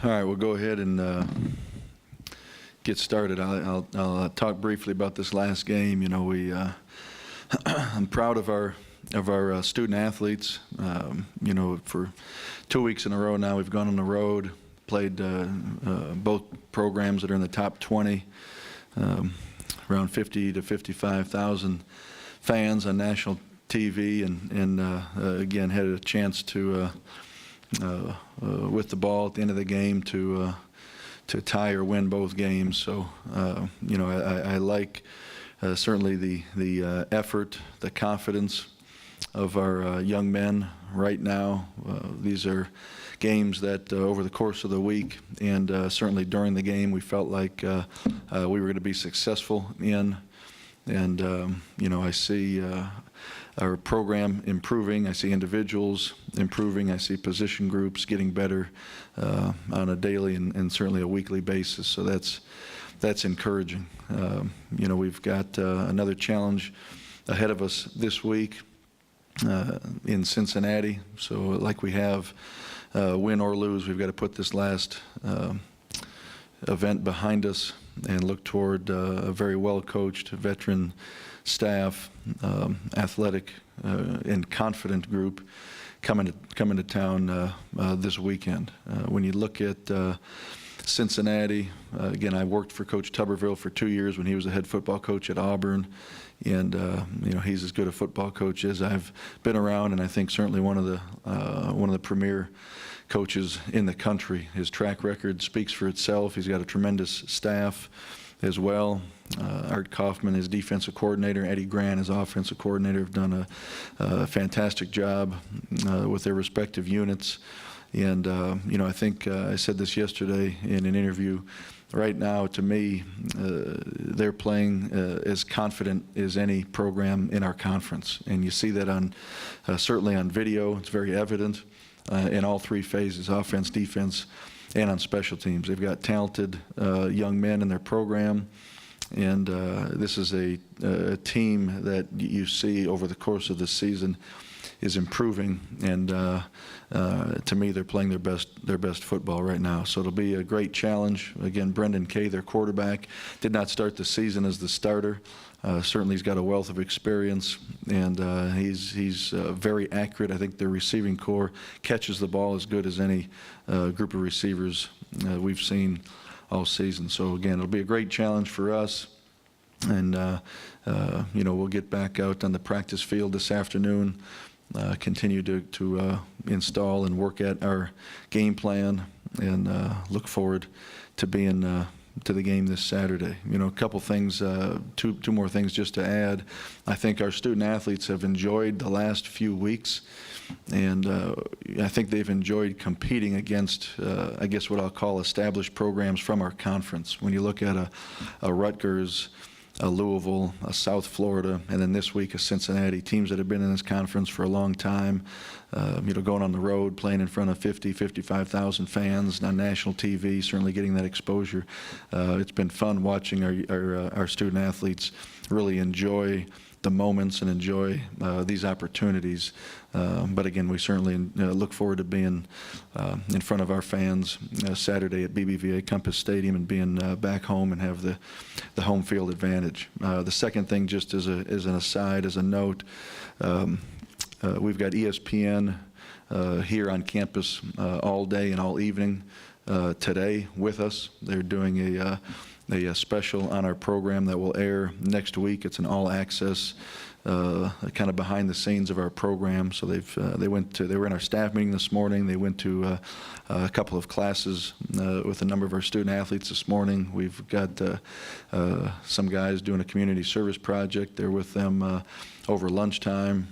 All right, we'll go ahead and get started. I'll talk briefly about this last game. You know, I'm proud of our student athletes. You know, for 2 weeks in a row now, we've gone on the road, played both programs that are in the top 20, around 50 to 55,000 fans on national TV, and again had a chance to with the ball at the end of the game to tie or win both games. So you know, I like certainly the effort, the confidence of our young men right now. These are games that over the course of the week and certainly during the game we felt like we were going to be successful in. And you know, I see our program improving. I see individuals improving. I see position groups getting better on a daily and certainly a weekly basis. So that's encouraging. You know, we've got another challenge ahead of us this week in Cincinnati. So like we have, win or lose, we've got to put this last event behind us and look toward a very well-coached veteran staff, athletic and confident group coming to town this weekend. When you look at Cincinnati, again, I worked for Coach Tuberville for 2 years when he was the head football coach at Auburn, and you know, he's as good a football coach as I've been around, and I think certainly one of the premier coaches in the country. His track record speaks for itself. He's got a tremendous staff as well. Art Kaufman, his defensive coordinator, Eddie Grant, his offensive coordinator, have done a fantastic job with their respective units. And you know, I think I said this yesterday in an interview. Right now, to me, they're playing as confident as any program in our conference, and you see that on certainly on video. It's very evident in all three phases: offense, defense, and on special teams. They've got talented young men in their program, and this is a team that you see over the course of this season is improving, and to me, they're playing their best football right now. So it'll be a great challenge. Again, Brendan Kay, their quarterback, did not start the season as the starter. Certainly, he's got a wealth of experience, and he's very accurate. I think their receiving core catches the ball as good as any group of receivers we've seen all season. So again, it'll be a great challenge for us. And you know, we'll get back out on the practice field this afternoon. Continue to install and work at our game plan, and look forward to being to the game this Saturday. You know, a couple things, two more things just to add. I think our student athletes have enjoyed the last few weeks, and I think they've enjoyed competing against, I guess what I'll call established programs from our conference. When you look at a Rutgers, a Louisville, a South Florida, and then this week a Cincinnati, teams that have been in this conference for a long time, you know, going on the road, playing in front of 50, 55,000 fans on national TV, certainly getting that exposure. It's been fun watching our student athletes really enjoy the moments and enjoy these opportunities. But again, we certainly look forward to being in front of our fans Saturday at BBVA Compass Stadium and being back home and have the home field advantage. The second thing, just as an aside, as a note, we've got ESPN here on campus all day and all evening today with us. They're doing a special on our program that will air next week. It's an all-access kind of behind the scenes of our program. So they were in our staff meeting this morning. They went to a couple of classes with a number of our student athletes this morning. We've got some guys doing a community service project. They're with them over lunchtime.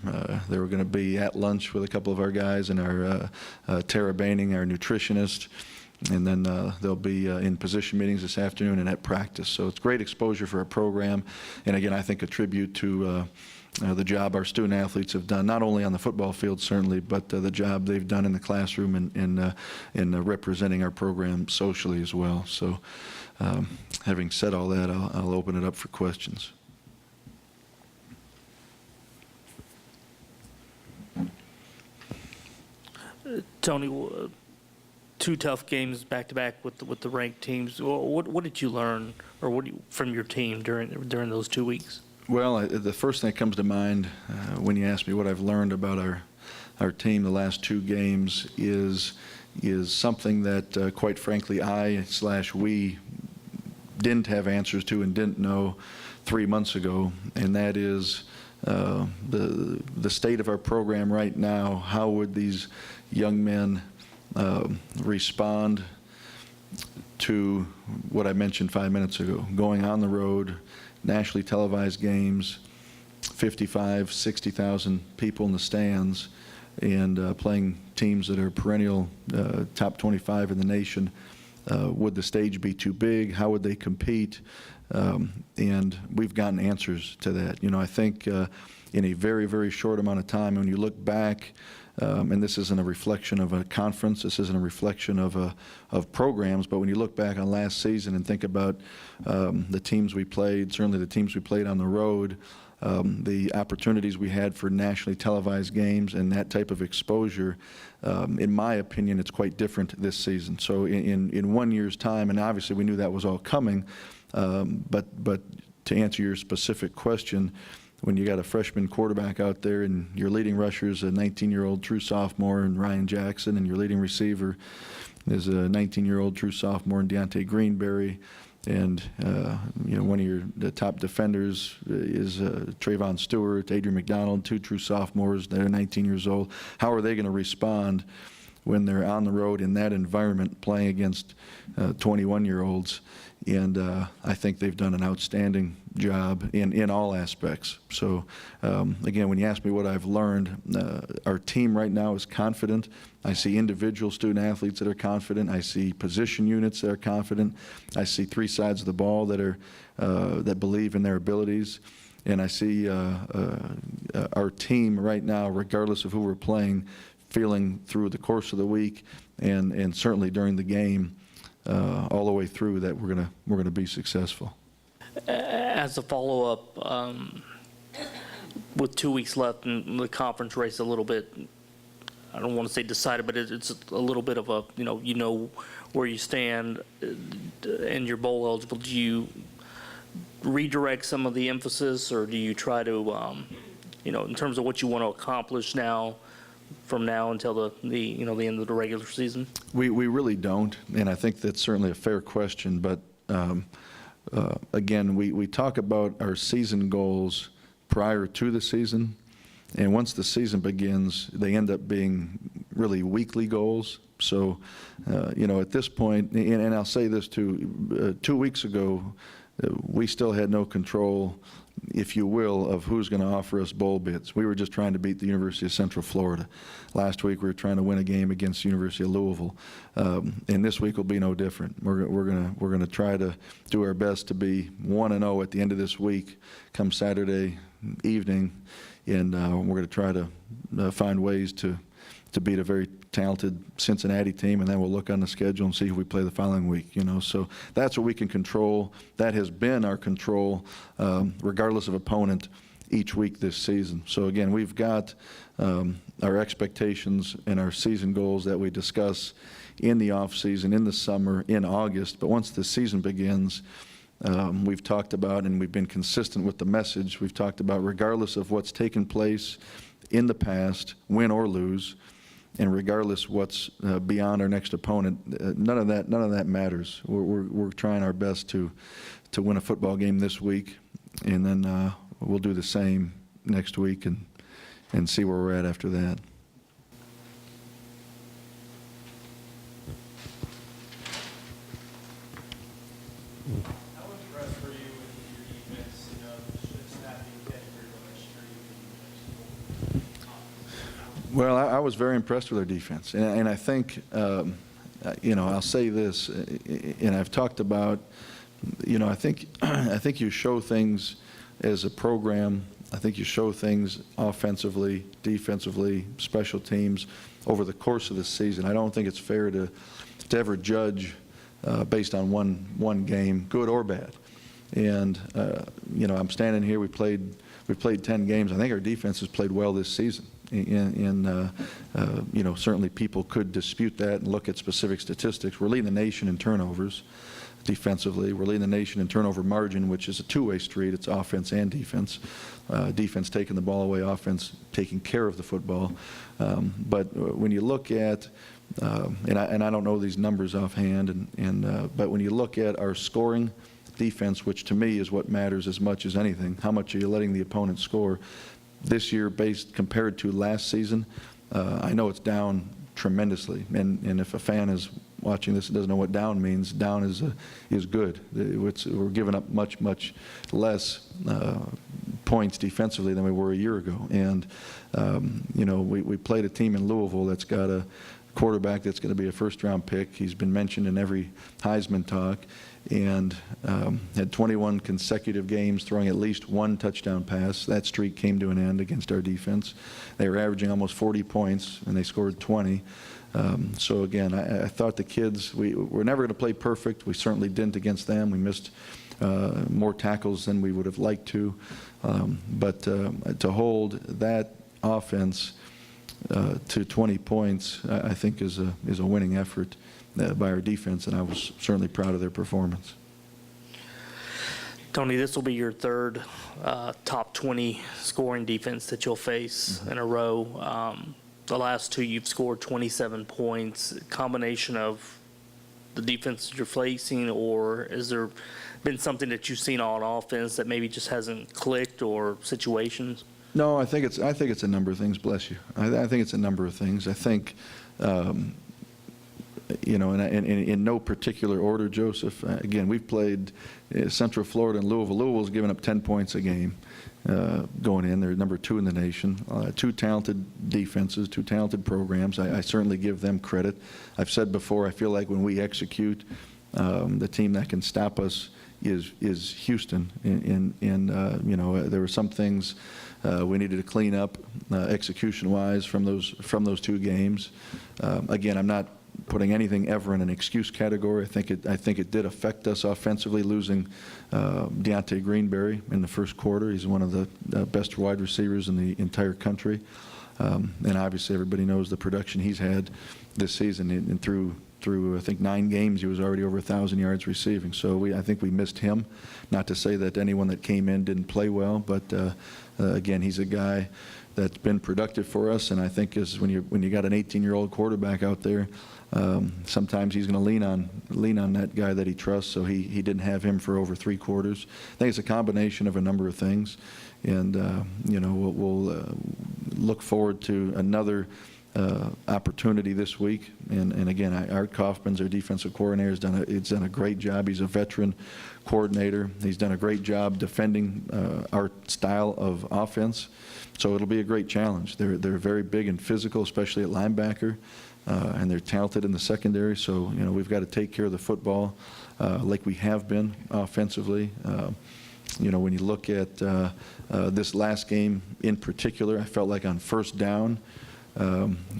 They were going to be at lunch with a couple of our guys and our Tara Baining, our nutritionist. And then they'll be in position meetings this afternoon and at practice. So it's great exposure for our program. And again, I think a tribute to the job our student athletes have done, not only on the football field certainly, but the job they've done in the classroom and in representing our program socially as well. So having said all that, I'll open it up for questions. Tony, two tough games back to back with the ranked teams. What did you learn, or from your team during those 2 weeks? Well, the first thing that comes to mind when you ask me what I've learned about our team the last two games is something that, quite frankly, we didn't have answers to and didn't know 3 months ago, and that is the state of our program right now. How would these young men respond to what I mentioned 5 minutes ago, going on the road, nationally televised games, 55, 60,000 people in the stands, and playing teams that are perennial top 25 in the nation? Would the stage be too big? How would they compete? And we've gotten answers to that. I think in a very, very short amount of time, when you look back, and this isn't a reflection of a conference, this isn't a reflection of programs, but when you look back on last season and think about the teams we played, certainly the teams we played on the road, the opportunities we had for nationally televised games and that type of exposure, in my opinion, it's quite different this season. So in 1 year's time, and obviously we knew that was all coming, but to answer your specific question, when you got a freshman quarterback out there and your leading rusher is a 19-year-old true sophomore in Ryan Jackson, and your leading receiver is a 19-year-old true sophomore in Deontay Greenberry, and one of the top defenders is Trayvon Stewart, Adrian McDonald, two true sophomores that are 19 years old. How are they going to respond when they're on the road in that environment playing against 21-year-olds? And I think they've done an outstanding job in all aspects. So again, when you ask me what I've learned, our team right now is confident. I see individual student athletes that are confident. I see position units that are confident. I see three sides of the ball that believe in their abilities. And I see our team right now, regardless of who we're playing, feeling through the course of the week and certainly during the game, all the way through, that we're gonna be successful. As a follow-up, with 2 weeks left in the conference race, a little bit, I don't want to say decided, but it's a little bit of a, you know where you stand and you're bowl eligible. Do you redirect some of the emphasis, or do you try to, in terms of what you want to accomplish from now until the end of the regular season? We really don't, and I think that's certainly a fair question. But again, we talk about our season goals prior to the season, and once the season begins, they end up being really weekly goals. So, at this point, and I'll say this too, 2 weeks ago, we still had no control, if you will, of who's going to offer us bowl bids. We were just trying to beat the University of Central Florida. Last week we were trying to win a game against the University of Louisville, and this week will be no different. We're gonna try to do our best to be 1-0 at the end of this week, come Saturday evening, and we're going to try to find ways to beat a very talented Cincinnati team, and then we'll look on the schedule and see who we play the following week. So that's what we can control. That has been our control, regardless of opponent, each week this season. So again, we've got our expectations and our season goals that we discuss in the off season, in the summer, in August. But once the season begins, we've talked about, and we've been consistent with the message, we've talked about, regardless of what's taken place in the past, win or lose, and regardless what's beyond our next opponent, none of that matters. We're trying our best to win a football game this week, and then we'll do the same next week and see where we're at after that. How impressed were you with your defense? Just not being very much Well, I was very impressed with our defense, and I think, I'll say this, and I've talked about, I think you show things as a program. I think you show things offensively, defensively, special teams over the course of the season. I don't think it's fair to ever judge based on one game, good or bad. And I'm standing here. We played 10 games. I think our defense has played well this season. Certainly people could dispute that and look at specific statistics. We're leading the nation in turnovers defensively. We're leading the nation in turnover margin, which is a two-way street. It's offense and defense. Defense taking the ball away, offense taking care of the football. But when you look at, and I don't know these numbers offhand, but when you look at our scoring defense, which to me is what matters as much as anything, how much are you letting the opponent score? This year, compared to last season, I know it's down tremendously. And if a fan is watching this and doesn't know what down means, down is good. We're giving up much less points defensively than we were a year ago. And we played a team in Louisville that's got a quarterback that's going to be a first-round pick. He's been mentioned in every Heisman talk, and had 21 consecutive games throwing at least one touchdown pass. That streak came to an end against our defense. They were averaging almost 40 points, and they scored 20. So again, I thought the kids, we're never going to play perfect. We certainly didn't against them. We missed more tackles than we would have liked to. But to hold that offense to 20 points, I think is a winning effort by our defense, and I was certainly proud of their performance. Tony, this will be your third top 20 scoring defense that you'll face in a row. The last two, you've scored 27 points. Combination of the defense that you're facing, or has there been something that you've seen on offense that maybe just hasn't clicked, or situations? No, I think it's a number of things. Bless you. I think it's a number of things. I think, in no particular order, Joseph. Again, we've played Central Florida and Louisville. Louisville's given up 10 points a game going in. They're number 2 in the nation. Two talented defenses, two talented programs. I certainly give them credit. I've said before, I feel like when we execute, the team that can stop us is Houston. There were some things we needed to clean up execution-wise from those two games. Again, I'm not putting anything ever in an excuse category. I think it did affect us offensively, losing Deontay Greenberry in the first quarter. He's one of the best wide receivers in the entire country. And obviously everybody knows the production he's had this season, and through I think 9 games he was already over 1,000 yards receiving. So I think we missed him. Not to say that anyone that came in didn't play well, but again, he's a guy that's been productive for us, and I think is when you got an 18-year-old quarterback out there, sometimes he's going to lean on that guy that he trusts. So he didn't have him for over 3 quarters. I think it's a combination of a number of things, and we'll look forward to another opportunity this week. And again, Art Kaufman's our defensive coordinator. He's done a great job. He's a veteran coordinator. He's done a great job defending our style of offense. So it'll be a great challenge. They're very big and physical, especially at linebacker, and they're talented in the secondary. So we've got to take care of the football like we have been offensively. When you look at this last game in particular, I felt like on first down,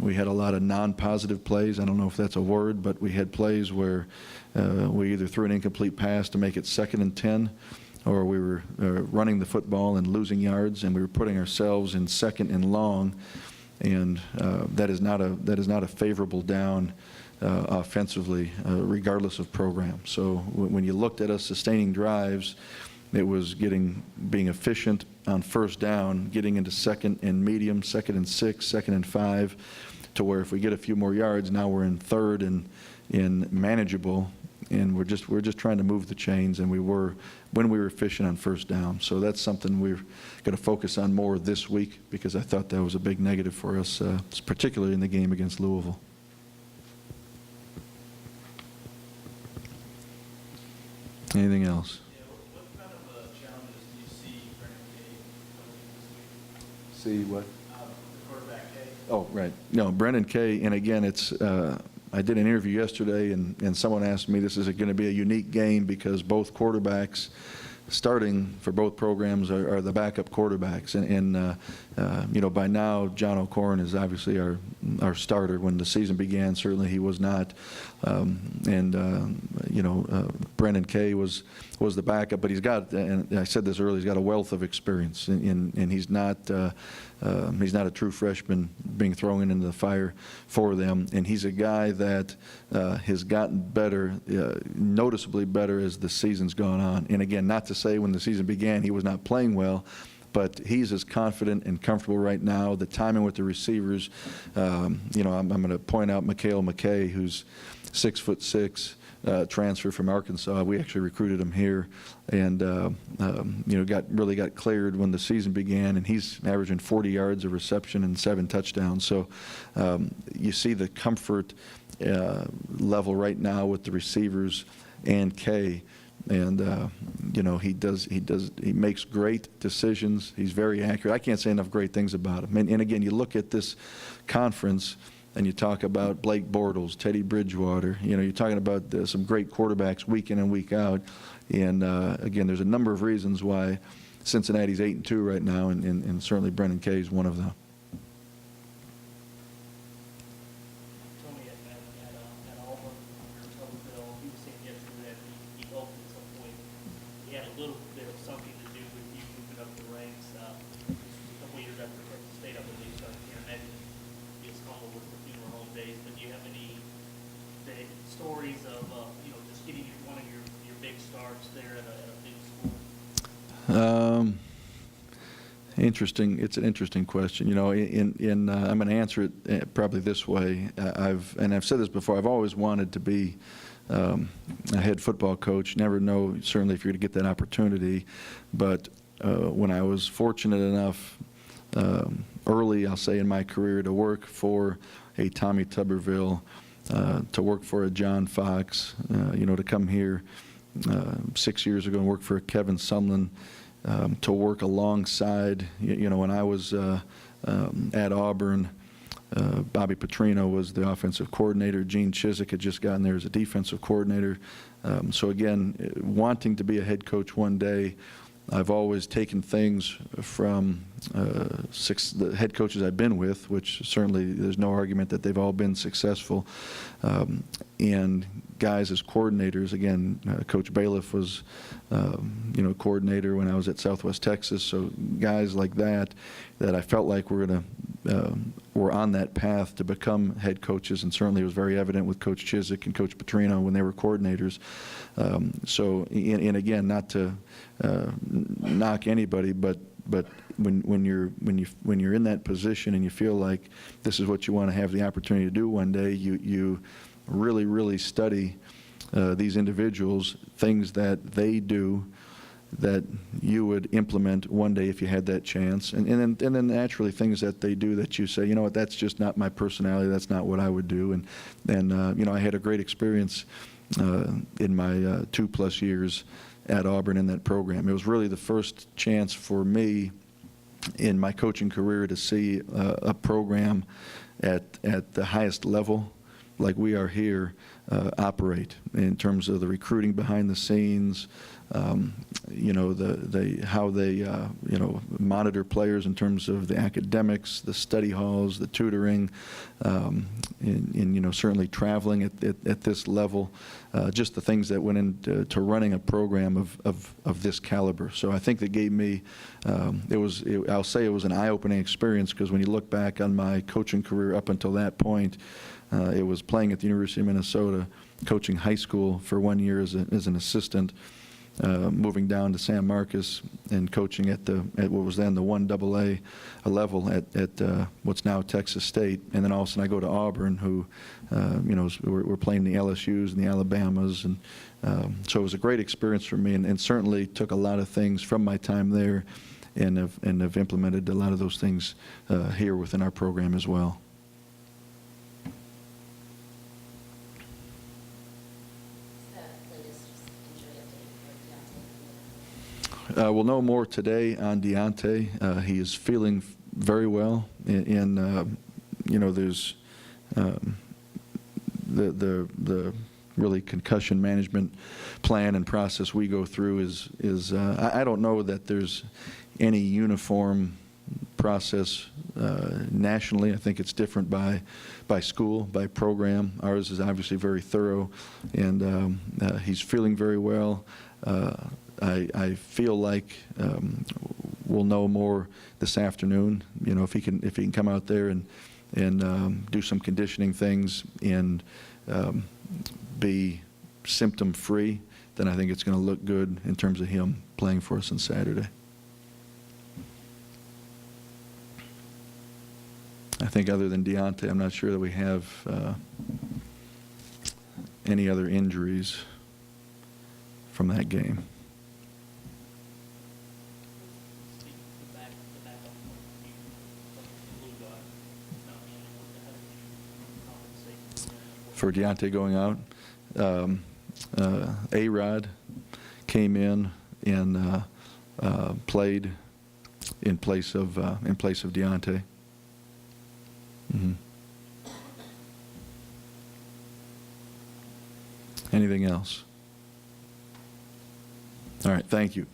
we had a lot of non-positive plays. I don't know if that's a word, but we had plays where we either threw an incomplete pass to make it 2nd and 10, or we were running the football and losing yards, and we were putting ourselves in 2nd and long, and that is not a favorable down offensively, regardless of program. So when you looked at us sustaining drives, it was being efficient on first down, getting into 2nd and medium, 2nd and 6, 2nd and 5, to where if we get a few more yards, now we're in 3rd and in manageable, and we're just trying to move the chains, and we were when we were efficient on first down. So that's something we're going to focus on more this week, because I thought that was a big negative for us, particularly in the game against Louisville. Anything else? See what? Oh, right. No, Brendan Kay, and again, I did an interview yesterday, and someone asked me, this is going to be a unique game because both quarterbacks starting for both programs are the backup quarterbacks. And by now, John O'Corn is obviously our our starter when the season began. Certainly he was not. Brendan Kay was the backup, but he's got, and I said this earlier, he's got a wealth of experience, and he's not a true freshman being thrown into the fire for them. And he's a guy that has gotten better, noticeably better as the season's gone on. And again, not to say when the season began he was not playing well, but he's as confident and comfortable right now. The timing with the receivers, I'm going to point out Mikhail McKay, who's 6'6", transfer from Arkansas. We actually recruited him here, and really got cleared when the season began, and he's averaging 40 yards of reception and 7 touchdowns. So you see the comfort level right now with the receivers and Kay. And he makes great decisions. He's very accurate. I can't say enough great things about him. And again, you look at this conference and you talk about Blake Bortles, Teddy Bridgewater. You're talking about some great quarterbacks week in and week out. And again, there's a number of reasons why Cincinnati's 8-2 right now, and certainly Brendan Kay is one of them. Tony, at Auburn, under Tuberville, he was saying yesterday that he hoped at some point he had a little bit of something to do with you moving up the ranks. A couple years after Texas State, I believe, so I can't imagine he was humble with the funeral home days. But do you have any stories of just getting one of your big starts there at a big school? Interesting. It's an interesting question. I'm going to answer it probably this way. I've said this before. I've always wanted to be a head football coach. Never know certainly if you're going to get that opportunity, but when I was fortunate enough early, I'll say in my career, to work for a Tommy Tuberville, to work for a John Fox, to come here 6 years ago and work for Kevin Sumlin. To work alongside, when I was at Auburn, Bobby Petrino was the offensive coordinator. Gene Chizik had just gotten there as a defensive coordinator. So again, wanting to be a head coach one day, I've always taken things from the head coaches I've been with, which certainly there's no argument that they've all been successful, and guys as coordinators. Again, Coach Bailiff was, coordinator when I was at Southwest Texas. So guys like that I felt like were on that path to become head coaches, and certainly it was very evident with Coach Chizik and Coach Petrino when they were coordinators. And again, not to knock anybody, but when you're in that position and you feel like this is what you want to have the opportunity to do one day, you really study these individuals, things that they do that you would implement one day if you had that chance, and then naturally things that they do that you say, you know what, that's just not my personality, that's not what I would do. And I had a great experience in my 2+ years at Auburn in that program. It was really the first chance for me in my coaching career to see a program at the highest level, like we are here, operate in terms of the recruiting behind the scenes, how they monitor players in terms of the academics, the study halls, the tutoring, and certainly traveling at this level, just the things that went into running a program of this caliber. So I think that gave me, I'll say it was an eye-opening experience, because when you look back on my coaching career up until that point, it was playing at the University of Minnesota, coaching high school for 1 year as an assistant, moving down to San Marcos and coaching at what was then the 1AA level at what's now Texas State, and then all of a sudden I go to Auburn, who we're playing the LSUs and the Alabamas, and so it was a great experience for me, and certainly took a lot of things from my time there, and have implemented a lot of those things here within our program as well. We'll know more today on Deontay. He is feeling very well, and there's the really concussion management plan and process we go through is I don't know that there's any uniform process nationally. I think it's different by school, by program. Ours is obviously very thorough, and he's feeling very well. I feel like we'll know more this afternoon. You know, if he can come out there and do some conditioning things and be symptom-free, then I think it's going to look good in terms of him playing for us on Saturday. I think other than Deontay, I'm not sure that we have any other injuries from that game. Steve, the backup point, you, the blue guy, not being able to, how did you compensate? For Deontay going out, A-Rod came in and played in place of Deontay. Mm-hmm. Anything else? All right, thank you.